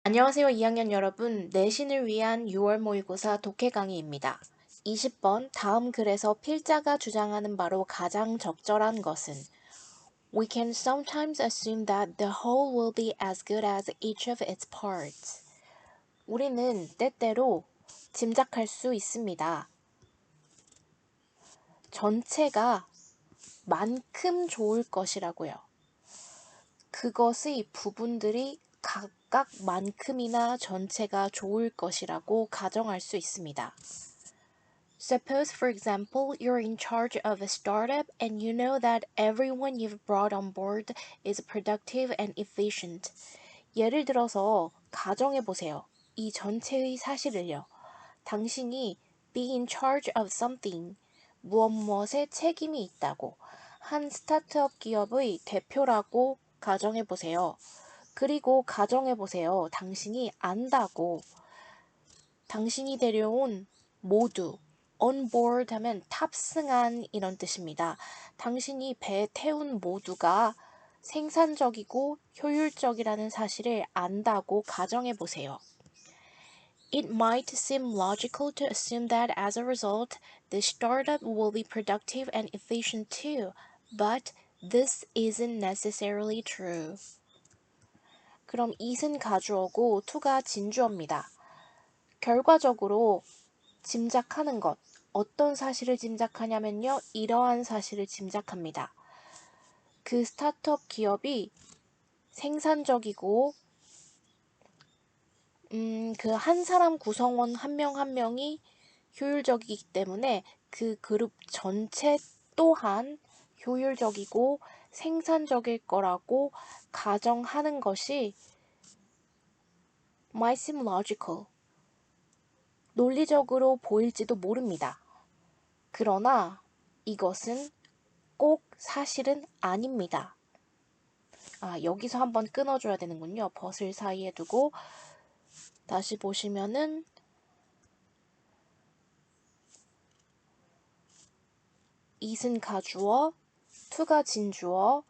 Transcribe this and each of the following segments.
안녕하세요, 2학년 여러분. 내신을 위한 6월 모의고사 독해 강의입니다. 20번 다음 글에서 필자가 주장하는 바로 가장 적절한 것은 We can sometimes assume that the whole will be as good as each of its parts. 우리는 때때로 짐작할 수 있습니다. 전체가 만큼 좋을 것이라고요. 그것의 부분들이 각각 만큼이나 전체가 좋을 것이라고 가정할 수 있습니다. Suppose, for example, you're in charge of a startup and you know that everyone you've brought on board is productive and efficient. 예를 들어서 가정해 보세요. 이 전체의 사실을요. 당신이 be in charge of something, 무엇무엇에 책임이 있다고 한 스타트업 기업의 대표라고 가정해 보세요. 그리고 가정해 보세요. 당신이 안다고 당신이 데려온 모두 on board 하면 탑승한 이런 뜻입니다. 당신이 배에 태운 모두가 생산적이고 효율적이라는 사실을 안다고 가정해 보세요. It might seem logical to assume that as a result, the startup will be productive and efficient too, but this isn't necessarily true. 그럼 it은 가주어고 to가 진주어입니다. 결과적으로 짐작하는 것, 어떤 사실을 짐작하냐면요. 이러한 사실을 짐작합니다. 그 스타트업 기업이 생산적이고 그 한 사람 구성원 한 명 한 명이 효율적이기 때문에 그 그룹 전체 또한 효율적이고 생산적일 거라고 가정하는 것이 might seem logical. 논리적으로 보일지도 모릅니다. 그러나 이것은 꼭 사실은 아닙니다. 여기서 한번 끊어줘야 되는군요. 벗을 사이에 두고 다시 보시면은 it은 가주어, to가 진주어,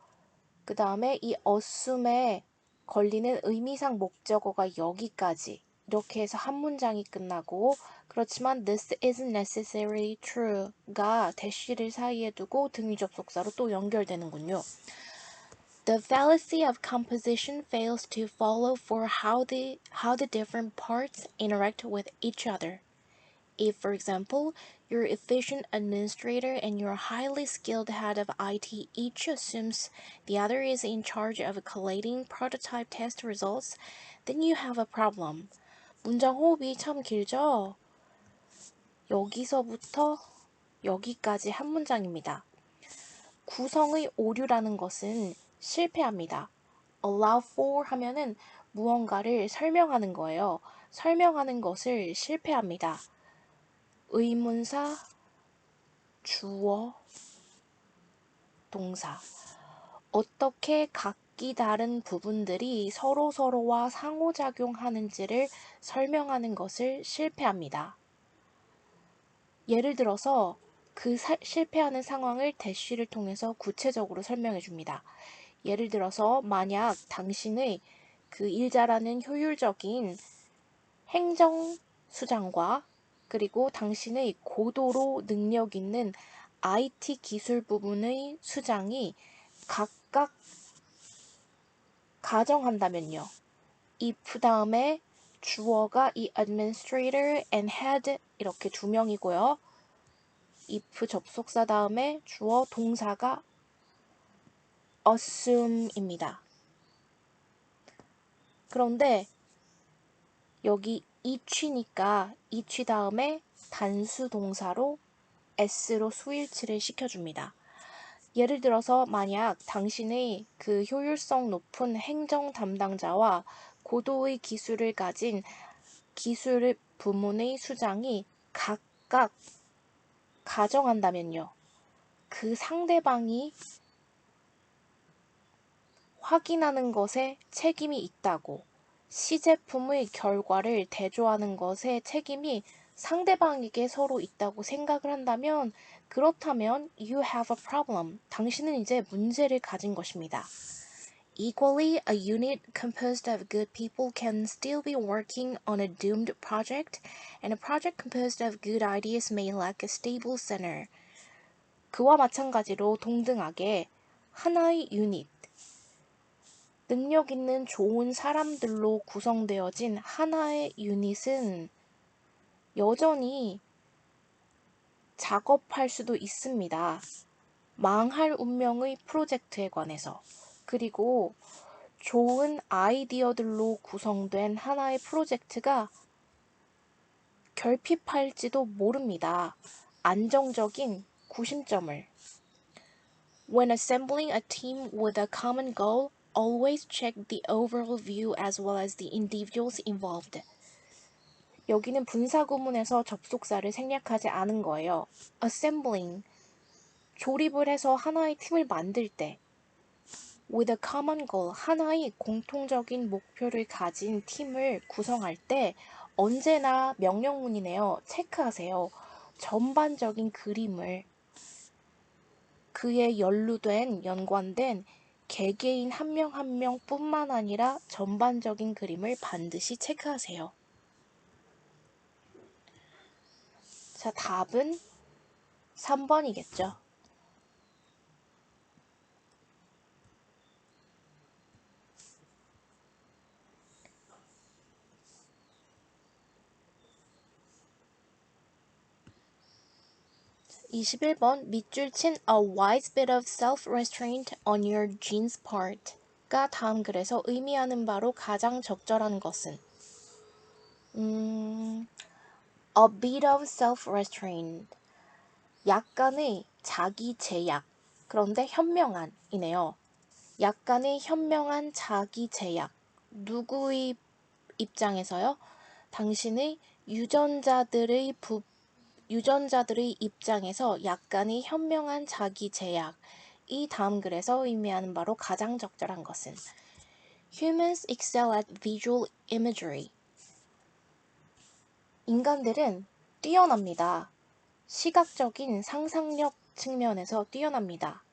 그 다음에 이 assume에 걸리는 의미상 목적어가 여기까지 이렇게 해서 한 문장이 끝나고 그렇지만 this isn't necessarily true가 대쉬를 사이에 두고 등위 접속사로 또 연결되는군요. The fallacy of composition fails to follow for how the different parts interact with each other. If, for example, your efficient administrator and your highly skilled head of IT each assumes the other is in charge of collating prototype test results, then you have a problem. 문장 호흡이 참 길죠? 여기서부터 여기까지 한 문장입니다. 구성의 오류라는 것은 실패합니다. allow for 하면은 무언가를 설명하는 거예요. 설명하는 것을 실패합니다. 의문사, 주어, 동사. 어떻게 각기 다른 부분들이 서로서로와 상호작용하는지를 설명하는 것을 실패합니다. 예를 들어서 그 실패하는 상황을 대쉬를 통해서 구체적으로 설명해 줍니다. 예를 들어서 만약 당신의 그 일 잘하는 효율적인 행정수장과 그리고 당신의 고도로 능력 있는 IT 기술 부분의 수장이 각각 가정한다면요. if 다음에 주어가 이 administrator and head 이렇게 두 명이고요. if 접속사 다음에 주어 동사가 assume입니다. 그런데 여기 each니까 each 다음에 단수 동사로 s로 수일치를 시켜줍니다. 예를 들어서 만약 당신의 그 효율성 높은 행정 담당자와 고도의 기술을 가진 기술 부문의 수장이 각각 가정한다면요. 그 상대방이 확인하는 것에 책임이 있다고 시제품의 결과를 대조하는 것에 책임이 상대방에게 서로 있다고 생각을 한다면 그렇다면 you have a problem. 당신은 이제 문제를 가진 것입니다. Equally, a unit composed of good people can still be working on a doomed project, and a project composed of good ideas may lack a stable center. 그와 마찬가지로 동등하게 하나의 유닛, 능력 있는 좋은 사람들로 구성되어진 하나의 유닛은 여전히 작업할 수도 있습니다. 망할 운명의 프로젝트에 관해서. 그리고 좋은 아이디어들로 구성된 하나의 프로젝트가 결핍할지도 모릅니다. 안정적인 구심점을. When assembling a team with a common goal, always check the overall view as well as the individuals involved. 여기는 분사구문에서 접속사를 생략하지 않은 거예요. Assembling, 조립을 해서 하나의 팀을 만들 때 with a common goal, 하나의 공통적인 목표를 가진 팀을 구성할 때 언제나 명령문이네요. 체크하세요. 전반적인 그림을 그에 연관된 개개인 한 명 한 명뿐만 아니라 전반적인 그림을 반드시 체크하세요. 자, 답은 3번이겠죠. (21번) 밑줄 친 a wise bit of self-restraint on your jeans part 가 다음 글에서 의미하는 바로 가장 적절한 것은 a bit of self-restraint 약간의 자기 제약 그런데 현명한이네요. 약간의 현명한 자기 제약 누구의 입장에서요? 당신의 유전자들의 입장에서 약간의 현명한 자기 제약 이 다음 글에서 의미하는 바로 가장 적절한 것은 Humans excel at visual imagery. 인간들은 뛰어납니다. 시각적인 상상력 측면에서 뛰어납니다.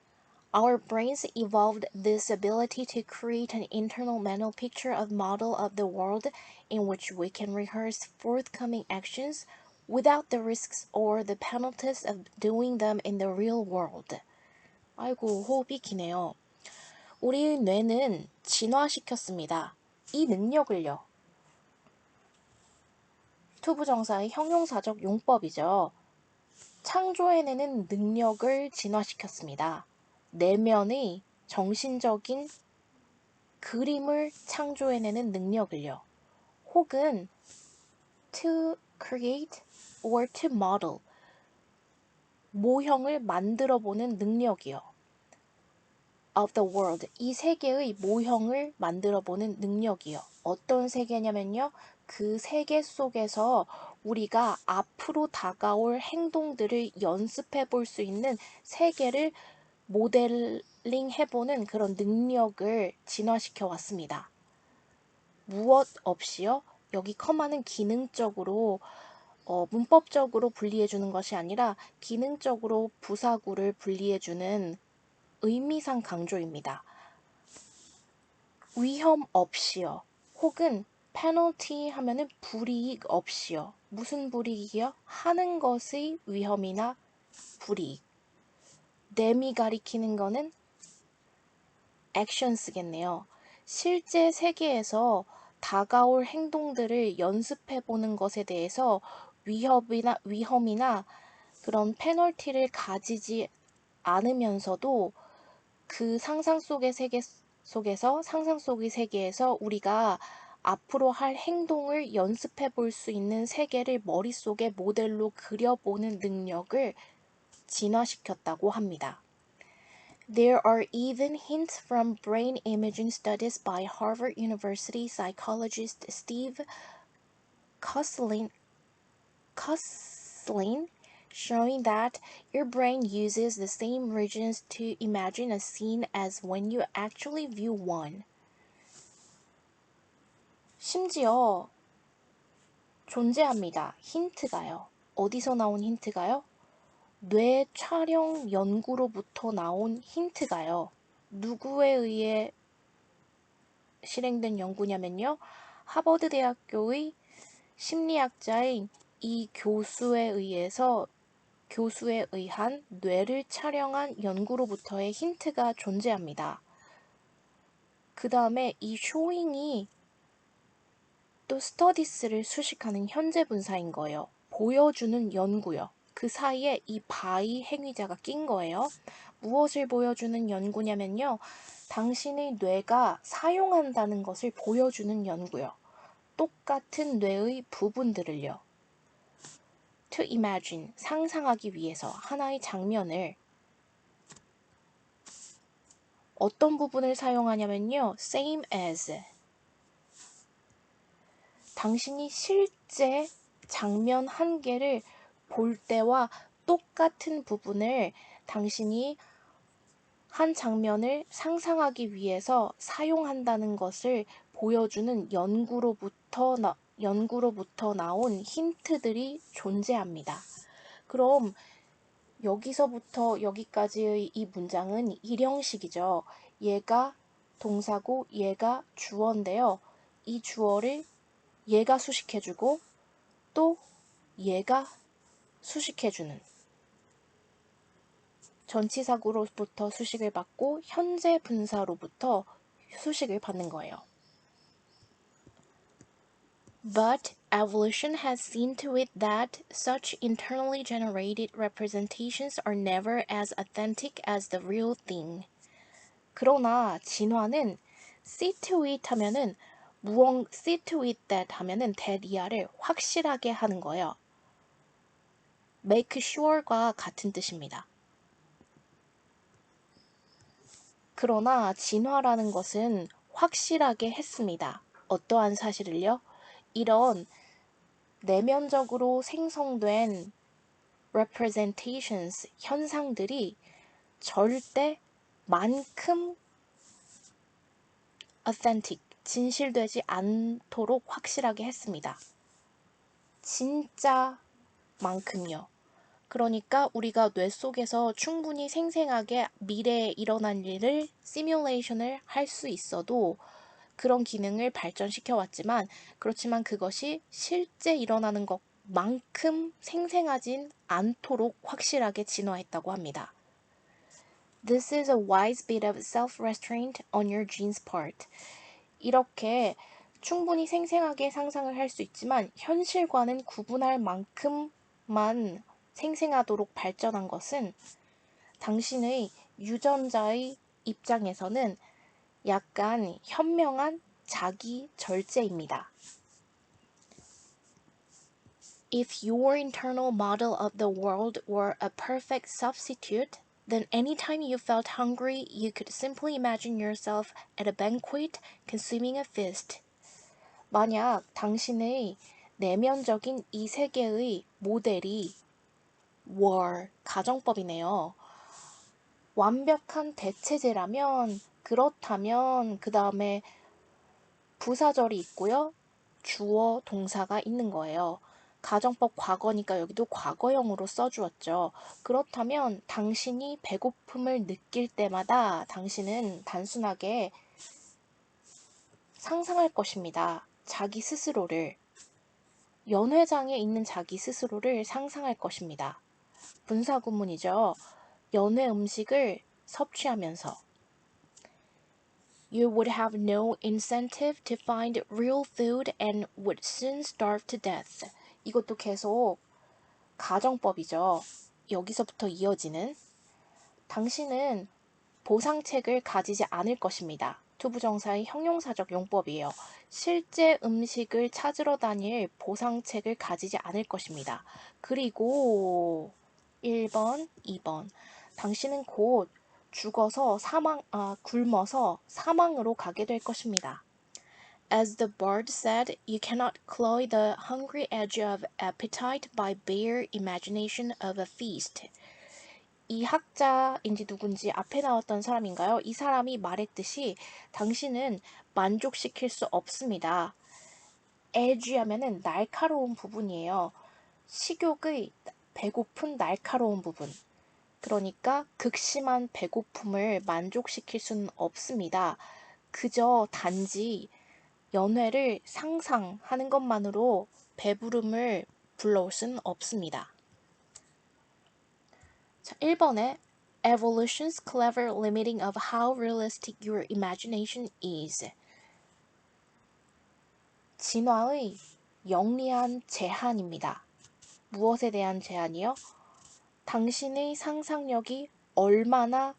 Our brains evolved this ability to create an internal mental picture of model of the world in which we can rehearse forthcoming actions without the risks or the penalties of doing them in the real world. 아이고, 호흡이 기네요. 우리의 뇌는 진화시켰습니다. 이 능력을요. 투부정사의 형용사적 용법이죠. 창조해내는 능력을 진화시켰습니다. 내면의 정신적인 그림을 창조해내는 능력을요. 혹은 to create or to model 모형을 만들어보는 능력이요. of the world 이 세계의 모형을 만들어보는 능력이요. 어떤 세계냐면요. 그 세계 속에서 우리가 앞으로 다가올 행동들을 연습해 볼 수 있는 세계를 모델링 해보는 그런 능력을 진화시켜 왔습니다. 무엇 없이요? 여기 커마는 기능적으로 문법적으로 분리해주는 것이 아니라 기능적으로 부사구를 분리해주는 의미상 강조입니다. 위험 없이요. 혹은 페널티 하면은 불이익 없이요. 무슨 불이익이요? 하는 것의 위험이나 불이익. 댐이 가리키는 거는 액션 쓰겠네요. 실제 세계에서 다가올 행동들을 연습해보는 것에 대해서 위험이나 그런 페널티를 가지지 않으면서도 그 상상 속의 세계에서 우리가 앞으로 할 행동을 연습해 볼 수 있는 세계를 머릿속에 모델로 그려보는 능력을 진화시켰다고 합니다. There are even hints from brain imaging studies by Harvard University psychologist Steve Kosslyn showing that your brain uses the same regions to imagine a scene as when you actually view one. 심지어 존재합니다. 힌트가요. 어디서 나온 힌트가요? 뇌 촬영 연구로부터 나온 힌트가요. 누구에 의해 실행된 연구냐면요. 하버드 대학교의 심리학자인 이 교수에 의한 뇌를 촬영한 연구로부터의 힌트가 존재합니다. 그 다음에 이 showing이 또 studies를 수식하는 현재 분사인 거예요. 보여주는 연구요. 그 사이에 이 by 행위자가 낀 거예요. 무엇을 보여주는 연구냐면요. 당신의 뇌가 사용한다는 것을 보여주는 연구요. 똑같은 뇌의 부분들을요. To imagine, 상상하기 위해서 하나의 장면을 어떤 부분을 사용하냐면요. same as. 당신이 실제 장면 한 개를 볼 때와 똑같은 부분을 당신이 한 장면을 상상하기 위해서 사용한다는 것을 보여주는 연구로부터 나온 힌트들이 존재합니다. 그럼 여기서부터 여기까지의 이 문장은 일형식이죠. 얘가 동사고 얘가 주어인데요. 이 주어를 얘가 수식해주고 또 얘가 수식해주는 전치사구로부터 수식을 받고 현재 분사로부터 수식을 받는 거예요. But evolution has seen to it that such internally generated representations are never as authentic as the real thing. 그러나 진화는 see to it 하면은 see to it that 하면은 that 이하를 확실하게 하는 거예요. make sure과 같은 뜻입니다. 그러나 진화라는 것은 확실하게 했습니다. 어떠한 사실을요? 이런 내면적으로 생성된 representations, 현상들이 절대 만큼 authentic, 진실되지 않도록 확실하게 했습니다. 진짜 만큼요. 그러니까 우리가 뇌 속에서 충분히 생생하게 미래에 일어난 일을 시뮬레이션을 할 수 있어도 그런 기능을 발전시켜 왔지만 그렇지만 그것이 실제 일어나는 것만큼 생생하진 않도록 확실하게 진화했다고 합니다. This is a wise bit of self-restraint on your gene's part. 이렇게 충분히 생생하게 상상을 할 수 있지만 현실과는 구분할 만큼만 생생하도록 발전한 것은 당신의 유전자의 입장에서는 약간 현명한 자기 절제입니다. If your internal model of the world were a perfect substitute, then anytime you felt hungry, you could simply imagine yourself at a banquet consuming a feast. 만약 당신의 내면적인 이 세계의 모델이 가정법이네요. 완벽한 대체제라면 그렇다면 그 다음에 부사절이 있고요. 주어, 동사가 있는 거예요. 가정법 과거니까 여기도 과거형으로 써주었죠. 그렇다면 당신이 배고픔을 느낄 때마다 당신은 단순하게 상상할 것입니다. 자기 스스로를, 연회장에 있는 자기 스스로를 상상할 것입니다. 분사구문이죠. 연회 음식을 섭취하면서 You would have no incentive to find real food and would soon starve to death. 이것도 계속 가정법이죠. 여기서부터 이어지는 당신은 보상책을 가지지 않을 것입니다. 투부정사의 형용사적 용법이에요. 실제 음식을 찾으러 다닐 보상책을 가지지 않을 것입니다. 그리고 1번, 2번. 당신은 곧 굶어서 사망으로 가게 될 것입니다. As the bard said, you cannot cloy the hungry edge of appetite by bare imagination of a feast. 이 학자인지 누군지 앞에 나왔던 사람인가요? 이 사람이 말했듯이 당신은 만족시킬 수 없습니다. edge 하면은 날카로운 부분이에요. 식욕의 배고픈 날카로운 부분. 그러니까 극심한 배고픔을 만족시킬 수는 없습니다. 그저 단지 연회를 상상하는 것만으로 배부름을 불러올 수는 없습니다. 자, 1번에 Evolution's clever limiting of how realistic your imagination is. 진화의 영리한 제한입니다. 무엇에 대한 제한이요? 당신의 상상력이 얼마나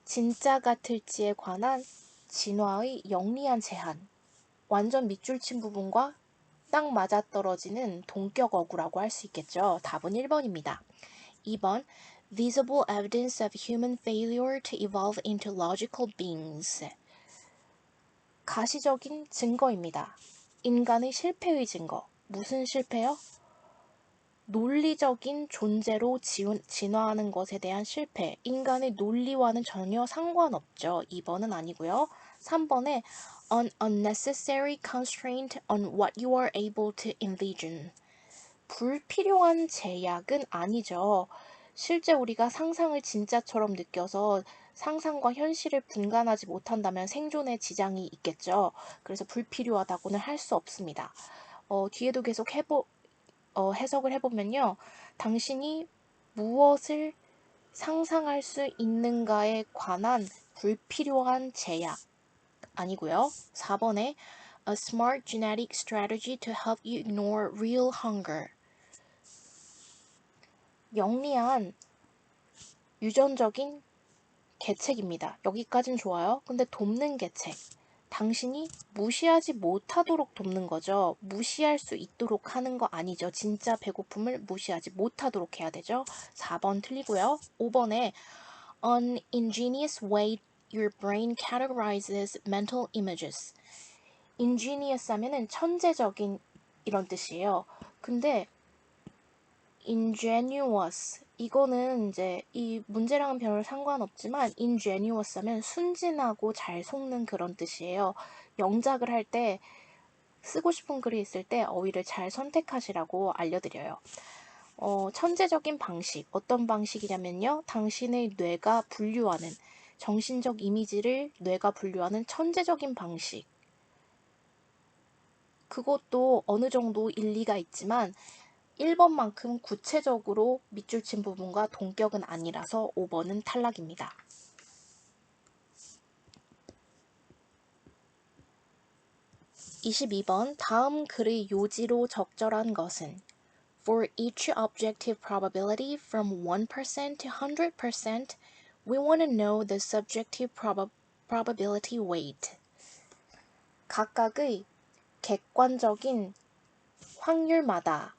진짜 같을지에 관한 진화의 영리한 제한. 완전 밑줄 친 부분과 딱 맞아떨어지는 동격어구라고 할 수 있겠죠. 답은 1번입니다. 2번 Visible evidence of human failure to evolve into logical beings. 가시적인 증거입니다. 인간의 실패의 증거. 무슨 실패요? 논리적인 존재로 진화하는 것에 대한 실패. 인간의 논리와는 전혀 상관없죠. 2번은 아니고요. 3번에 An unnecessary constraint on what you are able to envision. 불필요한 제약은 아니죠. 실제 우리가 상상을 진짜처럼 느껴서 상상과 현실을 분간하지 못한다면 생존에 지장이 있겠죠. 그래서 불필요하다고는 할 수 없습니다. 뒤에도 계속 해석을 해보면요. 당신이 무엇을 상상할 수 있는가에 관한 불필요한 제약 아니고요. 4번에 A smart genetic strategy to help you ignore real hunger. 영리한 유전적인 계책입니다. 여기까진 좋아요. 근데 돕는 계책. 당신이 무시하지 못하도록 돕는 거죠. 무시할 수 있도록 하는 거 아니죠. 진짜 배고픔을 무시하지 못하도록 해야 되죠. 4번 틀리고요. 5번에 An ingenious way your brain categorizes mental images. ingenious 하면은 천재적인 이런 뜻이에요. 근데 ingenuous 이거는 이제 이 문제랑은 별로 상관없지만 ingenuous 하면 순진하고 잘 속는 그런 뜻이에요. 영작을 할 때 쓰고 싶은 글이 있을 때 어휘를 잘 선택하시라고 알려드려요. 천재적인 방식 어떤 방식이냐면요. 당신의 뇌가 분류하는 정신적 이미지를 뇌가 분류하는 천재적인 방식. 그것도 어느 정도 일리가 있지만 1번만큼 구체적으로 밑줄 친 부분과 동격은 아니라서 5번은 탈락입니다. 22번 다음 글의 요지로 적절한 것은 For each objective probability from 1% to 100%, we want to know the subjective probability weight. 각각의 객관적인 확률마다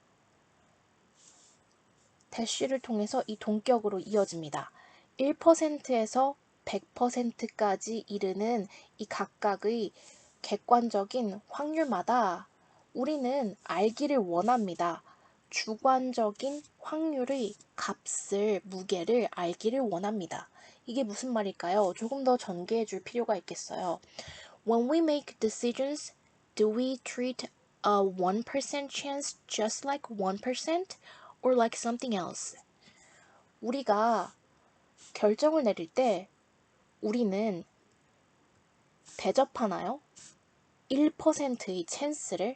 대쉬를 통해서 이 동격으로 이어집니다. 1%에서 100%까지 이르는 이 각각의 객관적인 확률마다 우리는 알기를 원합니다. 주관적인 확률의 값을, 무게를 알기를 원합니다. 이게 무슨 말일까요? 조금 더 전개해 줄 필요가 있겠어요. When we make decisions, do we treat a 1% chance just like 1% or like something else? 우리가 결정을 내릴 때 우리는 대접하나요? 1%의 찬스를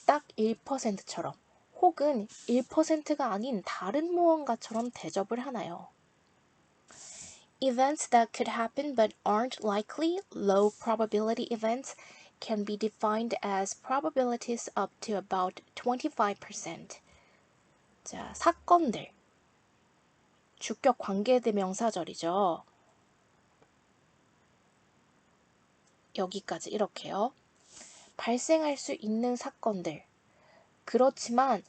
딱 1%처럼 혹은 1%가 아닌 다른 무언가처럼 대접을 하나요? Events that could happen but aren't likely, low probability events, can be defined as probabilities up to about 25%. 자, 사건들. 주격 관계대명사절이죠. 여기까지 이렇게요. 발생할 수 있는 사건들. 그렇지만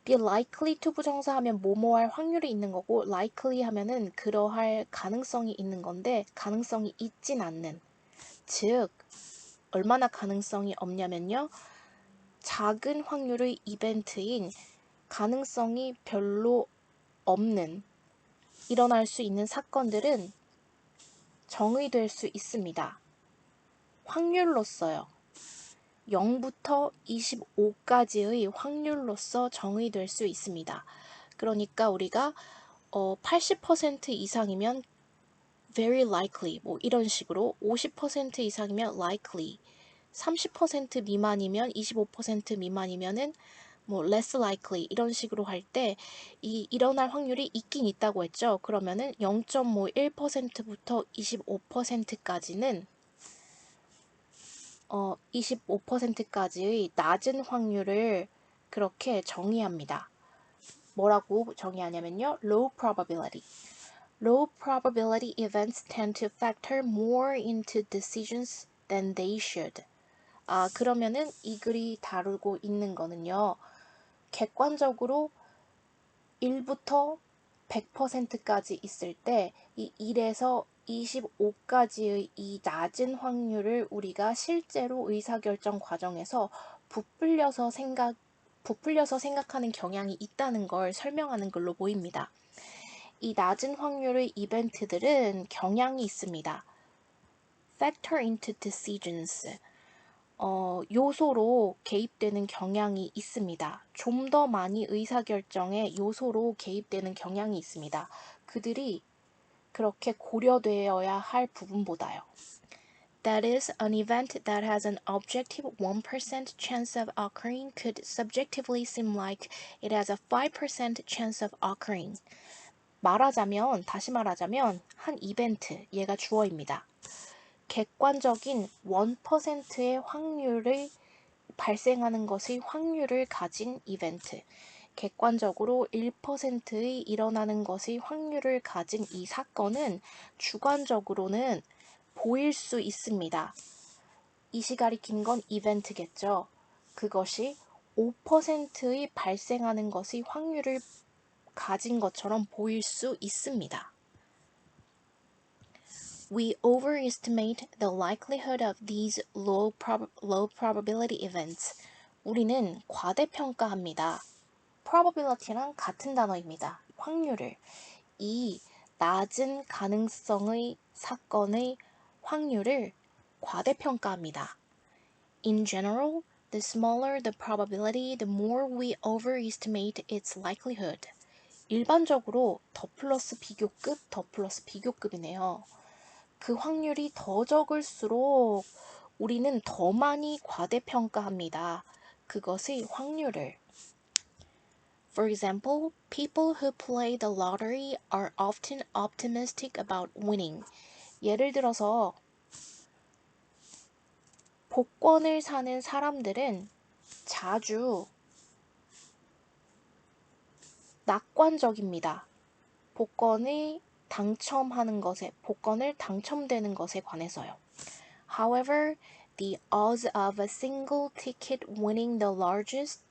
be likely to 부정사하면 뭐뭐할 확률이 있는 거고 likely 하면은 그러할 가능성이 있는 건데 가능성이 있진 않는. 즉 얼마나 가능성이 없냐면요. 작은 확률의 이벤트인 가능성이 별로 없는 일어날 수 있는 사건들은 정의될 수 있습니다. 확률로서요. 0부터 25까지의 확률로서 정의될 수 있습니다. 그러니까 우리가 80% 이상이면 very likely 뭐 이런 식으로 50% 이상이면 likely, 30% 미만이면 25% 미만이면은 뭐 less likely 이런 식으로 할 때 일어날 확률이 있긴 있다고 했죠. 그러면은 0.1%부터 25%까지는 25%까지의 낮은 확률을 그렇게 정의합니다. 뭐라고 정의하냐면요. low probability. Low probability events tend to factor more into decisions than they should. 그러면은 이 글이 다루고 있는 거는요. 객관적으로 1부터 100%까지 있을 때 이 1에서 25까지의 이 낮은 확률을 우리가 실제로 의사결정 과정에서 부풀려서 생각하는 경향이 있다는 걸 설명하는 글로 보입니다. 이 낮은 확률의 이벤트들은 경향이 있습니다. Factor into decisions. 요소로 개입되는 경향이 있습니다. 좀 더 많이 의사결정에 요소로 개입되는 경향이 있습니다. 그들이 그렇게 고려되어야 할 부분보다요. That is, an event that has an objective 1% chance of occurring could subjectively seem like it has a 5% chance of occurring. 다시 말하자면 한 이벤트, 얘가 주어입니다. 객관적인 1%의 확률을 발생하는 것의 확률을 가진 이벤트. 객관적으로 1%의 일어나는 것의 확률을 가진 이 사건은 주관적으로는 보일 수 있습니다. 이시 가리킨 건 이벤트겠죠. 그것이 5%의 발생하는 것의 확률을 가진 것처럼 보일 수 있습니다. We overestimate the likelihood of these low probability events. 우리는 과대평가합니다. probability랑 같은 단어입니다. 확률을. 이 낮은 가능성의 사건의 확률을 과대평가합니다. In general, the smaller the probability, the more we overestimate its likelihood. 일반적으로 더 플러스 비교급이네요. 그 확률이 더 적을수록 우리는 더 많이 과대평가합니다. 그것의 확률을. For example, people who play the lottery are often optimistic about winning. 예를 들어서 복권을 사는 사람들은 자주 낙관적입니다. 복권을 당첨되는 것에 관해서요. However, the odds of a single ticket winning the largest,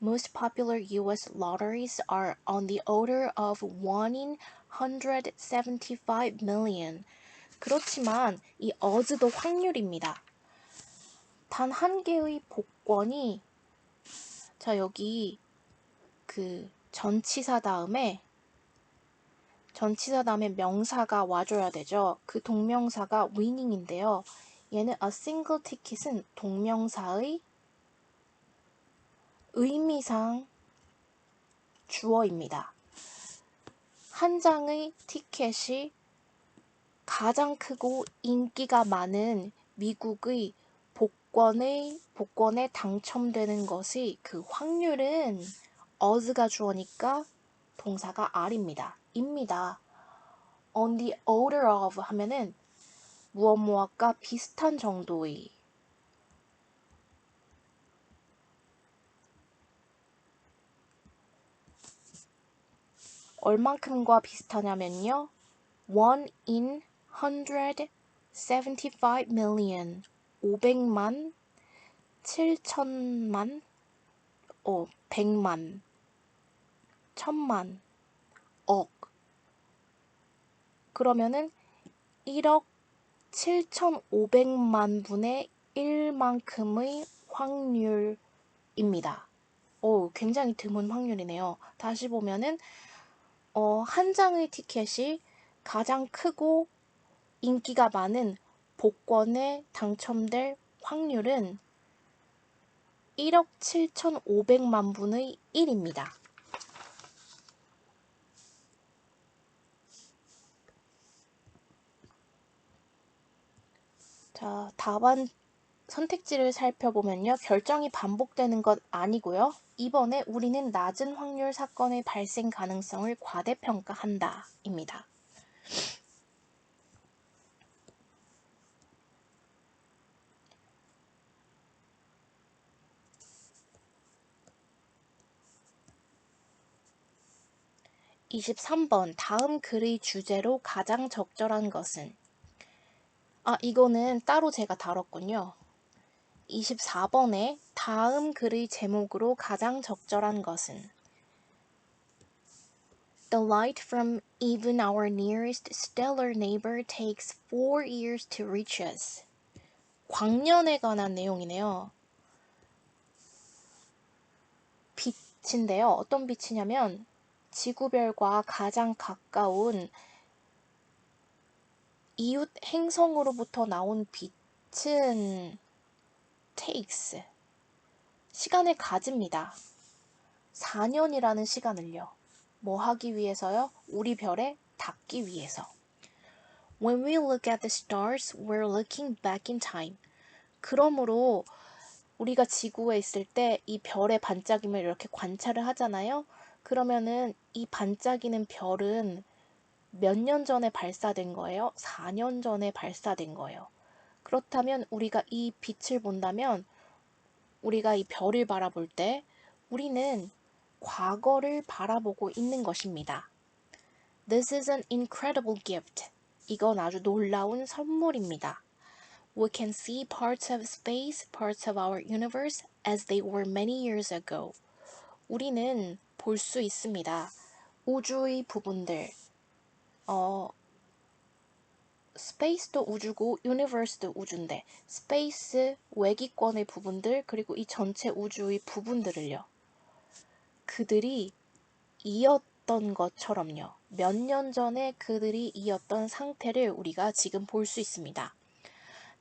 most popular U.S. lotteries are on the order of 1 in 175 million. 그렇지만 이 odds도 확률입니다. 단 한 개의 복권이 여기 그 전치사 다음에 명사가 와줘야 되죠. 그 동명사가 winning인데요. 얘는 a single ticket은 동명사의 의미상 주어입니다. 한 장의 티켓이 가장 크고 인기가 많은 미국의 복권에 당첨되는 것의 그 확률은 odds가 주어니까 동사가 are입니다. 입니다. On the order of 하면은 무엇과 비슷한 정도의 얼만큼과 비슷하냐면요. 1 in 175 million 500만 7천만 100만 1000만 억 그러면은 1억 7,500만 분의 1만큼의 확률입니다. 굉장히 드문 확률이네요. 다시 보면은 한 장의 티켓이 가장 크고 인기가 많은 복권에 당첨될 확률은 1억 7,500만 분의 1입니다. 자, 답안 선택지를 살펴보면요. 결정이 반복되는 것 아니고요. 이번에 우리는 낮은 확률 사건의 발생 가능성을 과대평가한다 입니다. (23번) 다음 글의 주제로 가장 적절한 것은? 이거는 따로 제가 다뤘군요. 24번에 다음 글의 제목으로 가장 적절한 것은? The light from even our nearest stellar neighbor takes 4 years to reach us. 광년에 관한 내용이네요. 빛인데요. 어떤 빛이냐면 지구별과 가장 가까운 이웃 행성으로부터 나온 빛은 takes, 시간을 가집니다. 4년이라는 시간을요. 뭐 하기 위해서요? 우리 별에 닿기 위해서. When we look at the stars, we're looking back in time. 그러므로 우리가 지구에 있을 때 이 별의 반짝임을 이렇게 관찰을 하잖아요. 그러면은 이 반짝이는 별은 몇 년 전에 발사된 거예요? 4년 전에 발사된 거예요. 그렇다면 우리가 이 빛을 본다면 우리가 이 별을 바라볼 때 우리는 과거를 바라보고 있는 것입니다. This is an incredible gift. 이건 아주 놀라운 선물입니다. We can see parts of space, parts of our universe as they were many years ago. 우리는 볼 수 있습니다. 우주의 부분들, 스페이스도 우주고 유니버스도 우주인데 스페이스 외기권의 부분들 그리고 이 전체 우주의 부분들을요. 그들이 이었던 것처럼요. 몇 년 전에 그들이 이었던 상태를 우리가 지금 볼 수 있습니다.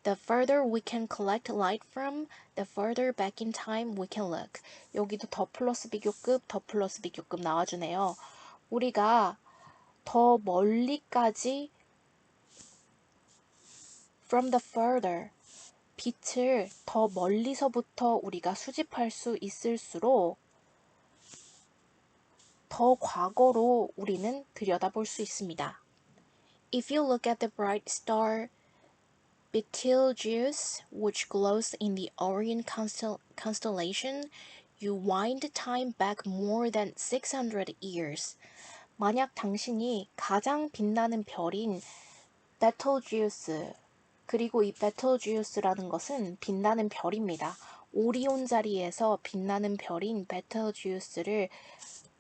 The further we can collect light from, the further back in time we can look. 여기도 더 플러스 비교급 나와주네요. 우리가 더 멀리까지 from the further, 빛을 더 멀리서부터 우리가 수집할 수 있을수록 더 과거로 우리는 들여다볼 수 있습니다. If you look at the bright star Betelgeuse, which glows in the Orion constellation, you wind time back more than 600 years. 만약 당신이 가장 빛나는 별인 베텔지우스, 그리고 이 베텔지우스라는 것은 빛나는 별입니다. 오리온 자리에서 빛나는 별인 베텔지우스를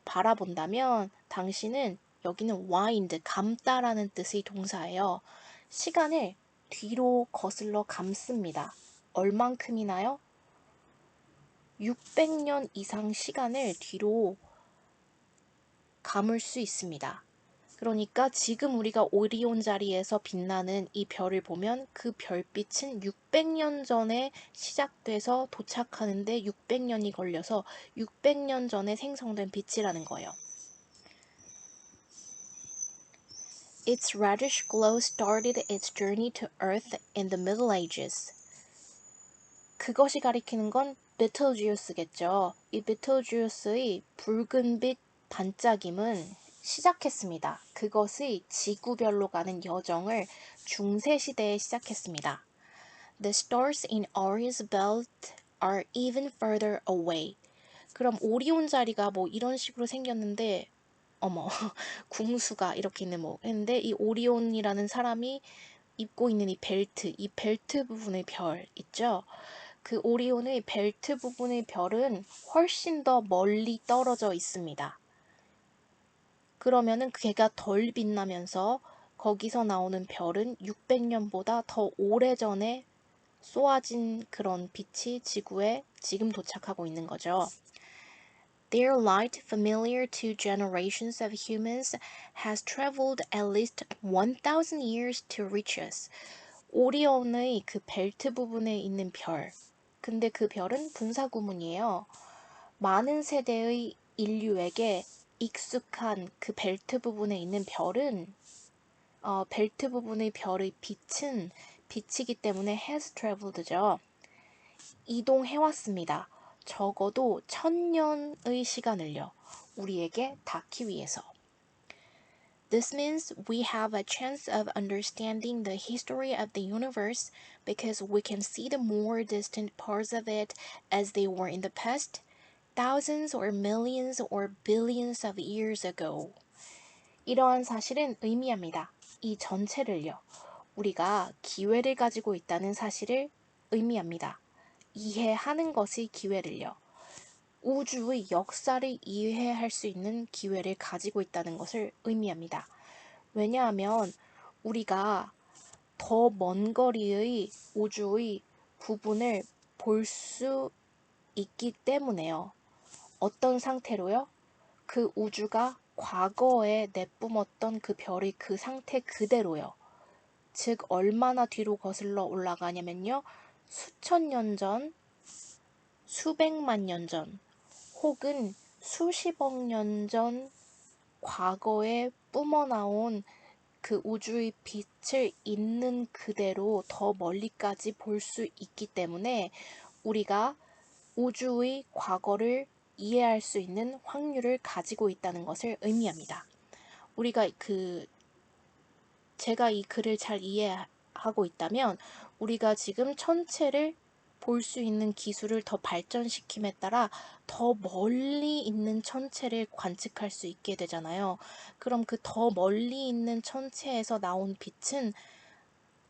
바라본다면 당신은 여기는 wind, 감다라는 뜻의 동사예요. 시간을 뒤로 거슬러 감습니다. 얼만큼이나요? 600년 이상 시간을 뒤로 감을 수 있습니다. 그러니까 지금 우리가 오리온 자리에서 빛나는 이 별을 보면 그 별빛은 600년 전에 시작돼서 도착하는데 600년이 걸려서 600년 전에 생성된 빛이라는 거예요. Its reddish glow started its journey to Earth in the Middle Ages. 그것이 가리키는 건 베텔지우스겠죠. 이 베텔지우스의 붉은빛 반짝임은 시작했습니다. 그것의 지구별로 가는 여정을 중세시대에 시작했습니다. The stars in Orion's belt are even further away. 그럼 오리온 자리가 뭐 이런 식으로 생겼는데 궁수가 이렇게 있는 뭐 했는데 이 오리온이라는 사람이 입고 있는 이 벨트 부분의 별 있죠? 그 오리온의 벨트 부분의 별은 훨씬 더 멀리 떨어져 있습니다. 그러면은 걔가 덜 빛나면서 거기서 나오는 별은 600년보다 더 오래전에 쏘아진 그런 빛이 지구에 지금 도착하고 있는 거죠. Their light, familiar to generations of humans, has traveled at least 1,000 years to reach us. 오리온의 그 벨트 부분에 있는 별. 근데 그 별은 분사구문이에요. 많은 세대의 인류에게 익숙한 그 벨트 부분에 있는 별은 벨트 부분의 별의 빛은 빛이기 때문에 has traveled죠. 이동해왔습니다. 적어도 1000년의 시간을요. 우리에게 닿기 위해서. This means we have a chance of understanding the history of the universe because we can see the more distant parts of it as they were in the past, thousands or millions or billions of years ago. 이러한 사실은 의미합니다. 이 전체를요. 우리가 기회를 가지고 있다는 사실을 의미합니다. 이해하는 것이 기회를요. 우주의 역사를 이해할 수 있는 기회를 가지고 있다는 것을 의미합니다. 왜냐하면 우리가 더 먼 거리의 우주의 부분을 볼 수 있기 때문에요. 어떤 상태로요? 그 우주가 과거에 내뿜었던 그 별이 그 상태 그대로요. 즉 얼마나 뒤로 거슬러 올라가냐면요. 수천 년 전, 수백만 년 전, 혹은 수십억 년 전 과거에 뿜어나온 그 우주의 빛을 있는 그대로 더 멀리까지 볼 수 있기 때문에 우리가 우주의 과거를 이해할 수 있는 확률을 가지고 있다는 것을 의미합니다. 제가 이 글을 잘 이해하고 있다면 우리가 지금 천체를 볼 수 있는 기술을 더 발전시킴에 따라 더 멀리 있는 천체를 관측할 수 있게 되잖아요. 그럼 그 더 멀리 있는 천체에서 나온 빛은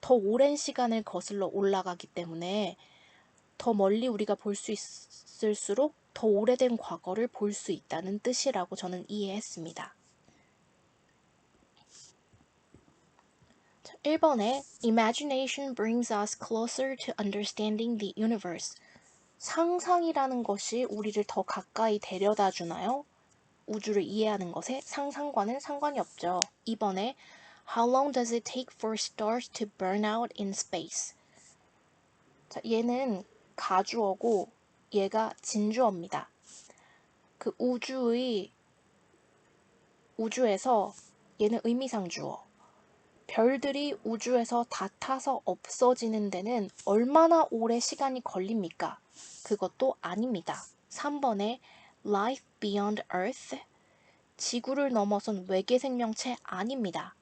더 오랜 시간을 거슬러 올라가기 때문에 더 멀리 우리가 볼 수 있을수록 더 오래된 과거를 볼 수 있다는 뜻이라고 저는 이해했습니다. 1번에 Imagination brings us closer to understanding the universe. 상상이라는 것이 우리를 더 가까이 데려다 주나요? 우주를 이해하는 것에 상상과는 상관이 없죠. 2번에 How long does it take for stars to burn out in space? 자, 얘는 가주어고 얘가 진주어입니다. 그 우주에서 얘는 의미상 주어. 별들이 우주에서 다 타서 없어지는 데는 얼마나 오래 시간이 걸립니까? 그것도 아닙니다. 3번에 Life Beyond Earth, 지구를 넘어선 외계 생명체 아닙니다.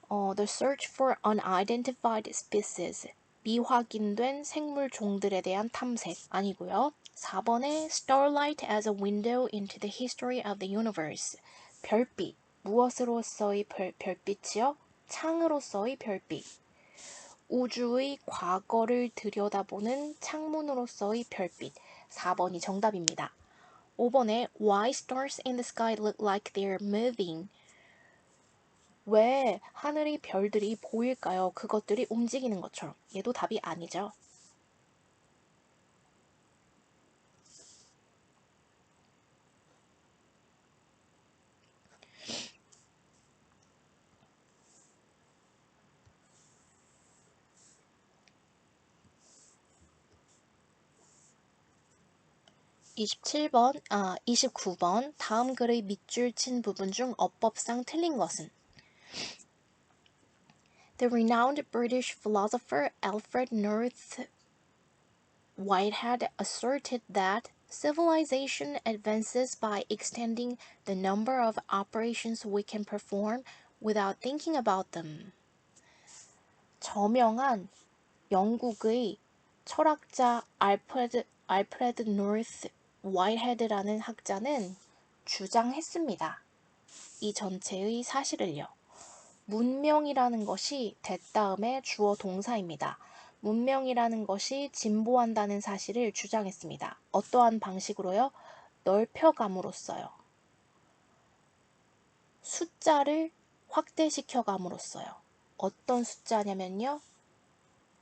The Search for Unidentified Species, 미확인된 생물 종들에 대한 탐색 아니고요. 4번에 Starlight as a Window into the History of the Universe, 별빛, 무엇으로서의 별빛이요? 창으로서의 별빛. 우주의 과거를 들여다보는 창문으로서의 별빛. 4번이 정답입니다. 5번에 Why stars in the sky look like they're moving? 왜 하늘의 별들이 보일까요? 그것들이 움직이는 것처럼. 얘도 답이 아니죠. 29번 다음 글의 밑줄 친 부분 중 어법상 틀린 것은? The renowned British philosopher Alfred North Whitehead asserted that civilization advances by extending the number of operations we can perform without thinking about them. 저명한 영국의 철학자 알프레드 노스 화이트헤드라는 학자는 주장했습니다. 이 전체의 사실을요. 문명이라는 것이 that 다음에 주어 동사입니다. 문명이라는 것이 진보한다는 사실을 주장했습니다. 어떠한 방식으로요? 넓혀감으로써요. 숫자를 확대시켜감으로써요. 어떤 숫자냐면요.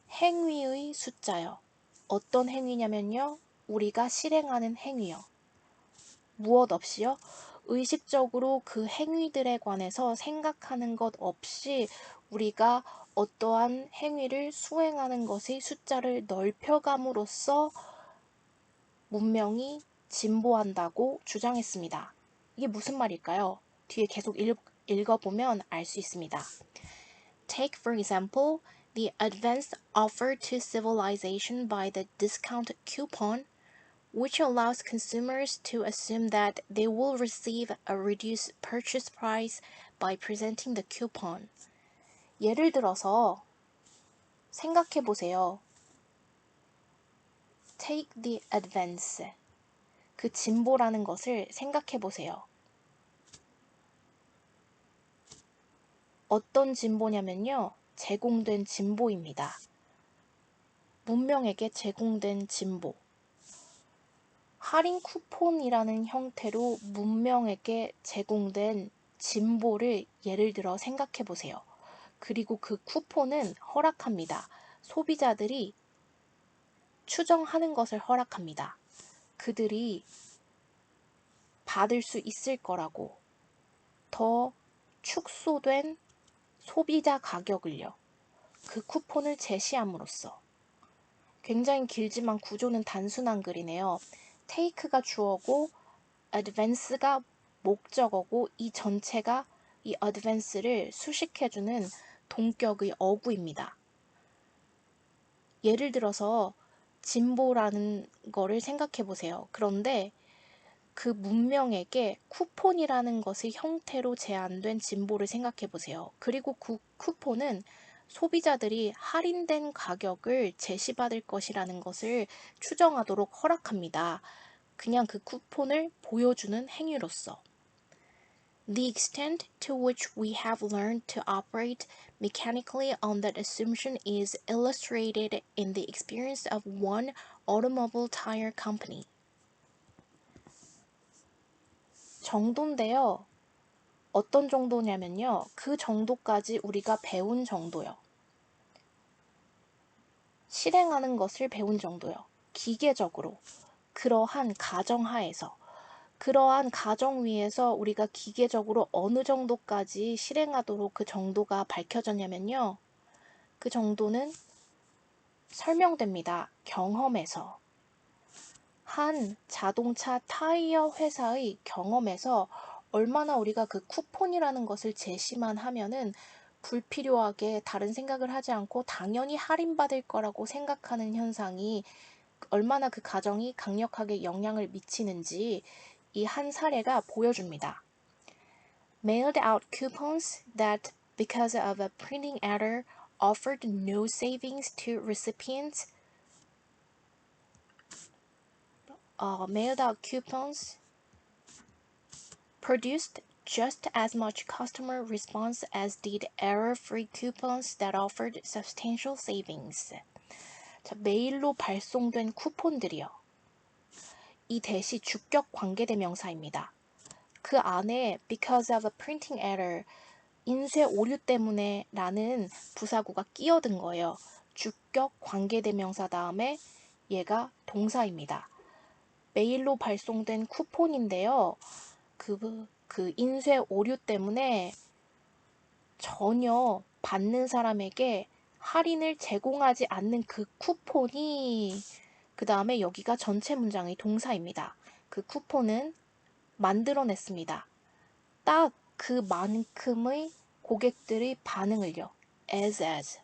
행위의 숫자요. 어떤 행위냐면요. 우리가 실행하는 행위요. 무엇 없이요? 의식적으로 그 행위들에 관해서 생각하는 것 없이 우리가 어떠한 행위를 수행하는 것의 숫자를 넓혀감으로써 문명이 진보한다고 주장했습니다. 이게 무슨 말일까요? 뒤에 계속 읽어보면 알 수 있습니다. Take, for example, the advance offer to civilization by the discount coupon, which allows consumers to assume that they will receive a reduced purchase price by presenting the coupon. 예를 들어서 생각해 보세요. Take the advance. 그 진보라는 것을 생각해 보세요. 어떤 진보냐면요. 제공된 진보입니다. 문명에게 제공된 진보. 할인 쿠폰이라는 형태로 문명에게 제공된 진보를 예를 들어 생각해 보세요. 그리고 그 쿠폰은 허락합니다. 소비자들이 추정하는 것을 허락합니다. 그들이 받을 수 있을 거라고 더 축소된 소비자 가격을요. 그 쿠폰을 제시함으로써 굉장히 길지만 구조는 단순한 글이네요. take가 주어고 advance가 목적어고 이 전체가 이 advance를 수식해주는 동격의 어구입니다. 예를 들어서 진보라는 거를 생각해 보세요. 그런데 그 문명에게 쿠폰이라는 것의 형태로 제안된 진보를 생각해 보세요. 그리고 그 쿠폰은 소비자들이 할인된 가격을 제시받을 것이라는 것을 추정하도록 허락합니다. 그냥 그 쿠폰을 보여주는 행위로서. The extent to which we have learned to operate mechanically on that assumption is illustrated in the experience of one automobile tire company. 정도인데요. 어떤 정도냐면요. 그 정도까지 우리가 배운 정도요. 실행하는 것을 배운 정도요. 기계적으로. 그러한 가정하에서. 그러한 가정 위에서 우리가 기계적으로 어느 정도까지 실행하도록 그 정도가 밝혀졌냐면요. 그 정도는 설명됩니다. 경험에서. 한 자동차 타이어 회사의 경험에서 얼마나 우리가 그 쿠폰이라는 것을 제시만 하면은 불필요하게 다른 생각을 하지 않고 당연히 할인받을 거라고 생각하는 현상이 얼마나 그 가정이 강력하게 영향을 미치는지 이 한 사례가 보여줍니다. Mailed out coupons that, because of a printing error, offered no savings to recipients. Mailed out coupons produced just as much customer response as did error-free coupons that offered substantial savings. 자, 메일로 발송된 쿠폰들이요. 이 대시 주격 관계대명사입니다. 그 안에 because of a printing error, 인쇄 오류 때문에 라는 부사구가 끼어든 거예요. 주격 관계대명사 다음에 얘가 동사입니다. 메일로 발송된 쿠폰인데요. 그 인쇄 오류 때문에 전혀 받는 사람에게 할인을 제공하지 않는 그 쿠폰이 그 다음에 여기가 전체 문장의 동사입니다. 그 쿠폰은 만들어냈습니다. 딱 그만큼의 고객들의 반응을요. as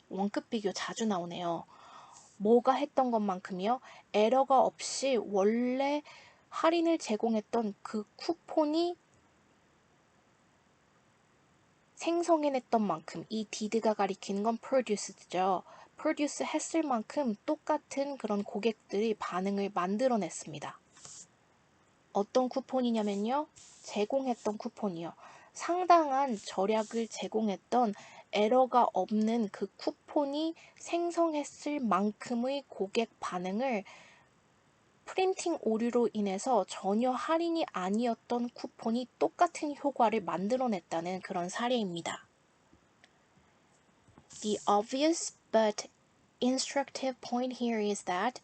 원급 비교 자주 나오네요. 뭐가 했던 것만큼이요? 에러가 없이 원래 할인을 제공했던 그 쿠폰이 생성해냈던 만큼 이 did가 가리키는 건 produce죠. produce 했을 만큼 똑같은 그런 고객들이 반응을 만들어냈습니다. 어떤 쿠폰이냐면요. 제공했던 쿠폰이요. 상당한 절약을 제공했던 에러가 없는 그 쿠폰이 생성했을 만큼의 고객 반응을 프린팅 오류로 인해서 전혀 할인이 아니었던 쿠폰이 똑같은 효과를 만들어냈다는 그런 사례입니다. The obvious but instructive point here is that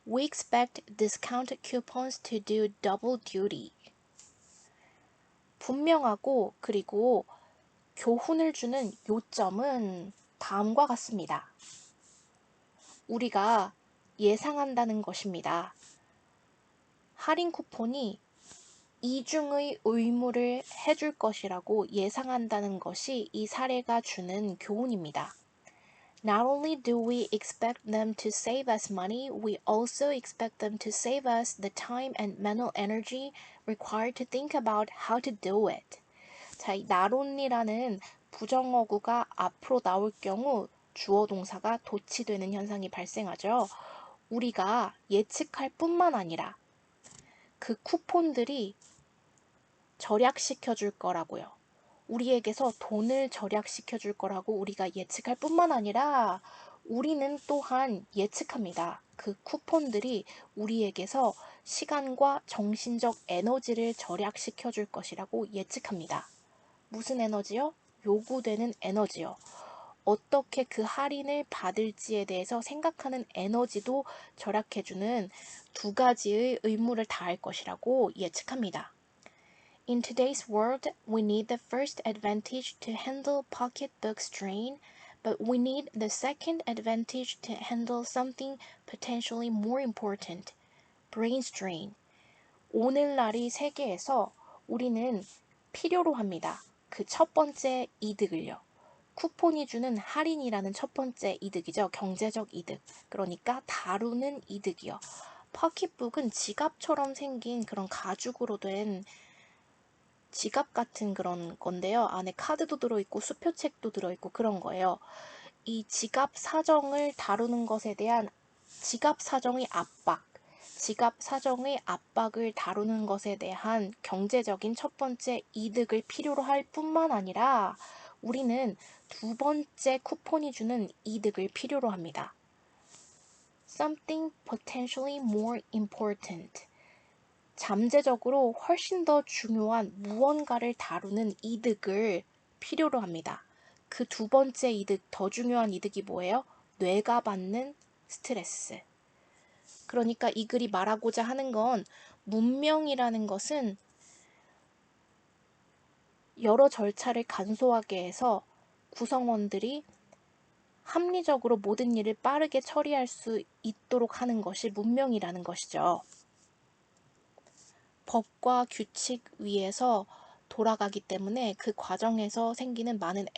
we expect discount coupons to do double duty. 분명하고 그리고 교훈을 주는 요점은 다음과 같습니다. 우리가 예상한다는 것입니다. 할인 쿠폰이 이중의 의무를 해줄 것이라고 예상한다는 것이 이 사례가 주는 교훈입니다. Not only do we expect them to save us money, we also expect them to save us the time and mental energy required to think about how to do it. 자, 이 not only라는 부정어구가 앞으로 나올 경우 주어 동사가 도치되는 현상이 발생하죠. 우리가 예측할 뿐만 아니라 그 쿠폰들이 절약시켜 줄 거라고요. 우리에게서 돈을 절약시켜 줄 거라고 우리가 예측할 뿐만 아니라 우리는 또한 예측합니다. 그 쿠폰들이 우리에게서 시간과 정신적 에너지를 절약시켜 줄 것이라고 예측합니다. 무슨 에너지요? 요구되는 에너지요. 어떻게 그 할인을 받을지에 대해서 생각하는 에너지도 절약해주는 두 가지의 의무를 다할 것이라고 예측합니다. In today's world, we need the first advantage to handle pocketbook strain, but we need the second advantage to handle something potentially more important, brain strain. 오늘날의 세계에서 우리는 필요로 합니다. 그 첫 번째 이득을요. 쿠폰이 주는 할인이라는 첫 번째 이득이죠. 경제적 이득. 그러니까 다루는 이득이요. 포켓북은 지갑처럼 생긴 그런 가죽으로 된 지갑 같은 그런 건데요. 안에 카드도 들어있고 수표책도 들어있고 그런 거예요. 이 지갑 사정을 다루는 것에 대한 지갑 사정의 압박을 다루는 것에 대한 경제적인 첫 번째 이득을 필요로 할 뿐만 아니라 우리는 두 번째 쿠폰이 주는 이득을 필요로 합니다. Something potentially more important. 잠재적으로 훨씬 더 중요한 무언가를 다루는 이득을 필요로 합니다. 그 두 번째 이득, 더 중요한 이득이 뭐예요? 뇌가 받는 스트레스. 그러니까 이 글이 말하고자 하는 건 문명이라는 것은 여러 절차를 간소하게 해서 구성원들이 합리적으로 모든 일을 빠르게 처리할 수 있도록 하는 것이 문명이라는 것이죠. 법과 규칙 위에서 돌아가기 때문에 그 과정에서 생기는 많은 에너지